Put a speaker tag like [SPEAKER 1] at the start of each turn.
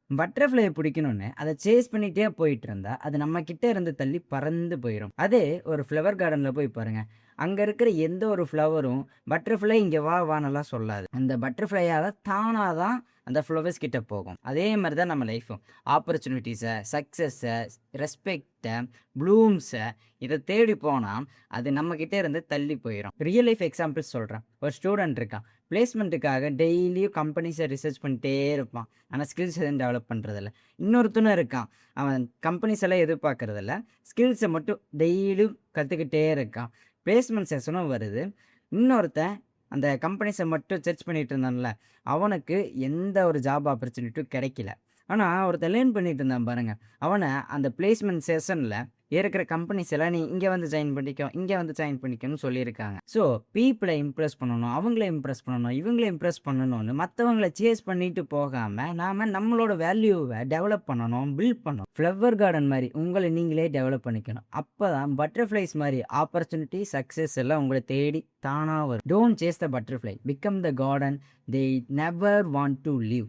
[SPEAKER 1] பட்டர்ஃப்ளைய பிடிக்கணும்னு அத சேஸ் பண்ணிட்டே போயிட்டு இருந்தா, அது நம்ம கிட்ட இருந்து தள்ளி பறந்து போயிரும். அதே ஒரு ஃப்ளவர் கார்டன்ல போய் பாருங்க. அங்க இருக்கிற எந்த ஒரு ஃப்ளவரும் பட்டர்ஃப்ளை இங்க வா வான்னெல்லாம் சொல்லாது. அந்த பட்டர்ஃப்ளையால தானா தான் அந்த ஃப்ளவர்ஸ் கிட்ட போகும். அதே மாரி தான் நம்ம லைஃப்பும். ஆப்பர்ச்சுனிட்டீஸ, சக்சஸ, ரெஸ்பெக்ட்ட, ப்ளூம்ஸ இத தேடி போனா, அது நம்ம கிட்ட இருந்து தள்ளி போயிரும். ரியல் லைஃப் எக்ஸாம்பிள்ஸ் சொல்றேன். ஒரு ஸ்டூடண்ட் இருக்கான். பிளேஸ்மென்ட்டுக்காக டெய்லியும் கம்பெனிஸ ரிசர்ச் பண்ணிட்டே இருப்பான். ஆனா ஸ்கில்ஸ் எதுவும் டெவலப் பண்றதில்ல. இன்னொருத்தனும் இருக்கான். அவன் கம்பெனிஸ் எல்லாம் எதிர்பார்க்கறதில்ல. ஸ்கில்ஸ மட்டும் டெய்லியும் கத்துக்கிட்டே இருக்கான். பிளேஸ்மென்ட் செஷனும் வருது. இன்னொருத்தன் அந்த கம்பெனிஸ மட்டும் சர்ச் பண்ணிட்டு இருந்தான்ல, அவனுக்கு எந்த ஒரு ஜாப் ஆப்பர்ச்சுனிட்டியும் கிடைக்கல. ஆனா ஒருத்தன் லேர்ன் பண்ணிட்டு இருந்தான் பாருங்க. அவன அந்த பிளேஸ்மென்ட் செஷன்ல இருக்கிற கம்பெனிஸ் எல்லாம் நீ இங்க வந்து ஜாயின் பண்ணிக்கோ, இங்க வந்து ஜாயின் பண்ணிக்கோன்னு சொல்லியிருக்காங்க. ஸோ பீப்பிள இம்ப்ரெஸ் பண்ணணும், அவங்கள இம்ப்ரெஸ் பண்ணணும், இவங்கள இம்ப்ரெஸ் பண்ணணும்னு மத்தவங்கள சேஸ் பண்ணிட்டு போகாம, நாம நம்மளோட வேல்யூவ டெவலப் பண்ணணும், பில்ட் பண்ணணும். ஃப்ளவர் கார்டன் மாரி உங்கள நீங்களே டெவலப் பண்ணிக்கணும். அப்பதான் பட்டர்ஃப்ளைஸ் மாரி ஆப்பர்ச்சுனிட்டி, சக்சஸ் எல்லாம் உங்கள தேடி தானா வரும். Don't chase the butterfly. Become the garden they never want to live.